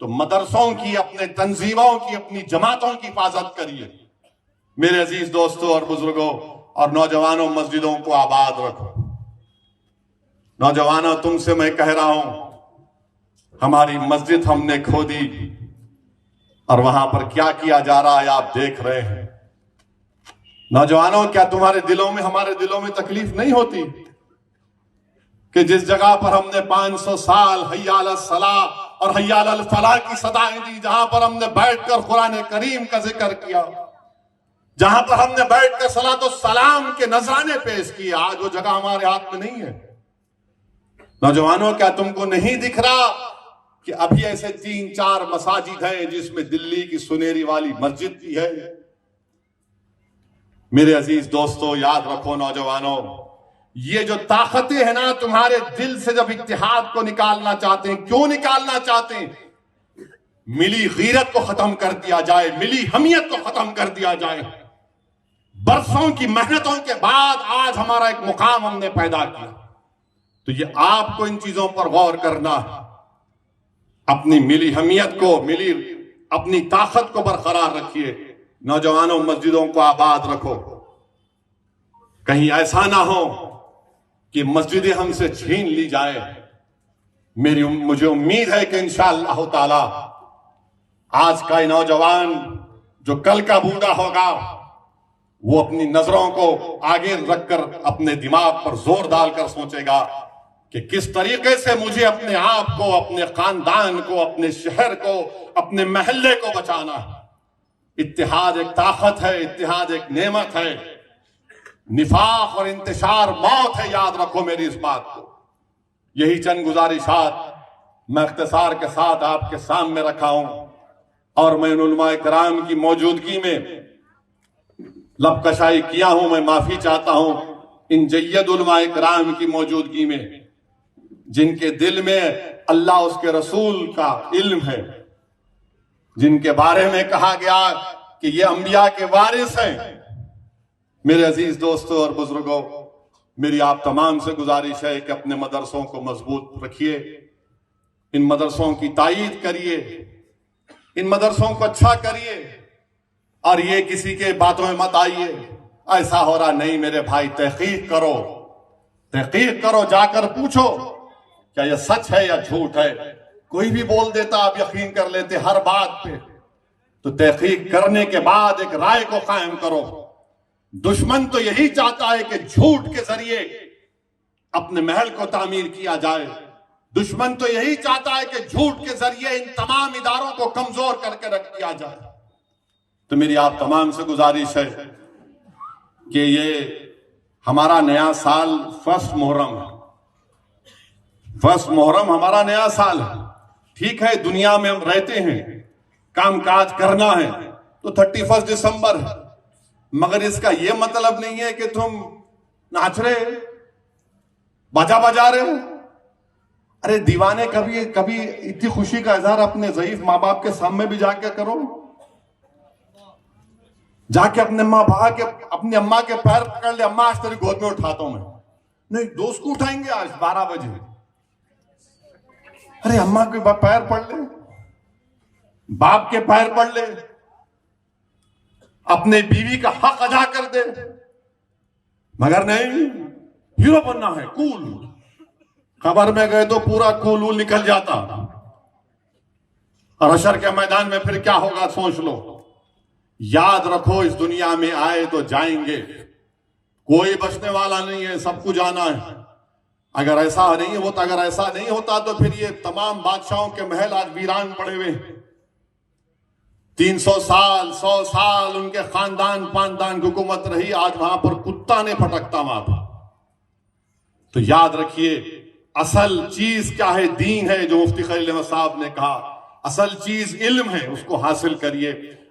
تو مدرسوں کی، اپنے تنظیموں کی، اپنی جماعتوں کی حفاظت کریے۔ میرے عزیز دوستوں اور بزرگوں اور نوجوانوں، مسجدوں کو آباد رکھو۔ نوجوانوں، تم سے میں کہہ رہا ہوں، ہماری مسجد ہم نے کھو دی اور وہاں پر کیا کیا جا رہا ہے آپ دیکھ رہے ہیں۔ نوجوانوں، کیا تمہارے دلوں میں، ہمارے دلوں میں تکلیف نہیں ہوتی کہ جس جگہ پر ہم نے 500 سال حی علی الصلاۃ اور حی علی الفلاح کی صدائیں دی، جہاں پر ہم نے بیٹھ کر قرآن کریم کا ذکر کیا، جہاں پر ہم نے بیٹھ کر صلاۃ والسلام کے نذرانے پیش کیے، آج وہ جگہ ہمارے ہاتھ میں نہیں ہے۔ نوجوانوں، کیا تم کو نہیں دکھ رہا کہ ابھی ایسے 3-4 مساجد ہیں جس میں دلی کی سنیری والی مسجد بھی ہے؟ میرے عزیز دوستو، یاد رکھو نوجوانوں، یہ جو طاقتیں ہیں نا، تمہارے دل سے جب اتحاد کو نکالنا چاہتے ہیں، کیوں نکالنا چاہتے ہیں؟ ملی غیرت کو ختم کر دیا جائے، ملی حمیت کو ختم کر دیا جائے۔ برسوں کی محنتوں کے بعد آج ہمارا ایک مقام ہم نے پیدا کیا، تو یہ آپ کو ان چیزوں پر غور کرنا ہے۔ اپنی ملی حمیت کو، اپنی طاقت کو برقرار رکھیے۔ نوجوانوں، مسجدوں کو آباد رکھو۔ کہیں ایسا نہ ہو کہ مسجدیں ہم سے چھین لی جائے۔ مجھے امید ہے کہ انشاءاللہ تعالی آج کا نوجوان جو کل کا بوڑھا ہوگا، وہ اپنی نظروں کو آگے رکھ کر اپنے دماغ پر زور ڈال کر سوچے گا کہ کس طریقے سے مجھے اپنے آپ کو، اپنے خاندان کو، اپنے شہر کو، اپنے محلے کو بچانا ہے۔ اتحاد ایک طاقت ہے، اتحاد ایک نعمت ہے۔ نفاق اور انتشار موت ہے، یاد رکھو میری اس بات کو۔ یہی چند گزارشات میں اختصار کے ساتھ آپ کے سامنے رکھا ہوں، اور میں ان علماء کرام کی موجودگی میں لب کشائی کیا ہوں، میں معافی چاہتا ہوں ان جید علماء کرام کی موجودگی میں، جن کے دل میں اللہ اس کے رسول کا علم ہے، جن کے بارے میں کہا گیا کہ یہ انبیاء کے وارث ہیں۔ میرے عزیز دوستوں اور بزرگوں، میری آپ تمام سے گزارش ہے کہ اپنے مدرسوں کو مضبوط رکھیے، ان مدرسوں کی تائید کریے، ان مدرسوں کو اچھا کریے، اور یہ کسی کے باتوں میں مت آئیے ایسا ہو رہا نہیں۔ میرے بھائی، تحقیق کرو، تحقیق کرو، جا کر پوچھو کیا یہ سچ ہے یا جھوٹ ہے۔ کوئی بھی بول دیتا، آپ یقین کر لیتے ہر بات پہ، تو تحقیق کرنے کے بعد ایک رائے کو قائم کرو۔ دشمن تو یہی چاہتا ہے کہ جھوٹ کے ذریعے اپنے محل کو تعمیر کیا جائے، دشمن تو یہی چاہتا ہے کہ جھوٹ کے ذریعے ان تمام اداروں کو کمزور کر کے رکھ دیا جائے۔ تو میری آپ تمام سے گزارش ہے کہ یہ ہمارا نیا سال 1 محرم ہے۔ 1 محرم ہمارا نیا سال ہے۔ ٹھیک ہے، دنیا میں ہم رہتے ہیں، کام کاج کرنا ہے، تو 31 دسمبر ہے، مگر اس کا یہ مطلب نہیں ہے کہ تم ناچ رہے، باجا بجا رہے ہو۔ ارے دیوانے، کبھی اتنی خوشی کا اظہار اپنے ضعیف ماں باپ کے سامنے بھی جا کے کرو، جا کے اپنے اپنی اماں کے پیر پکڑ لے، اماں آج تیری گود میں اٹھاتا ہوں میں۔ نہیں، دوست کو اٹھائیں گے آج 12 بجے۔ ارے اماں کے پیر پڑھ لے، باپ کے پیر پڑھ لے، اپنے بیوی کا حق ادا کر دے، مگر نہیں، ہیرو بننا ہے، کول۔ خبر میں گئے تو پورا کول نکل جاتا، اور حشر کے میدان میں پھر کیا ہوگا سوچ لو۔ یاد رکھو، اس دنیا میں آئے تو جائیں گے، کوئی بچنے والا نہیں ہے، سب کو جانا ہے۔ اگر ایسا نہیں ہوتا تو پھر یہ تمام بادشاہوں کے محل آج ویران پڑے ہوئے، 300 سال 100 سال ان کے خاندان پاندان کی حکومت رہی، آج وہاں پر کتا نے پھٹکتا وہاں پر۔ تو یاد رکھیے، اصل چیز کیا ہے؟ دین ہے، جو مفتی خلیل احمد صاحب نے کہا، اصل چیز علم ہے، اس کو حاصل کریے۔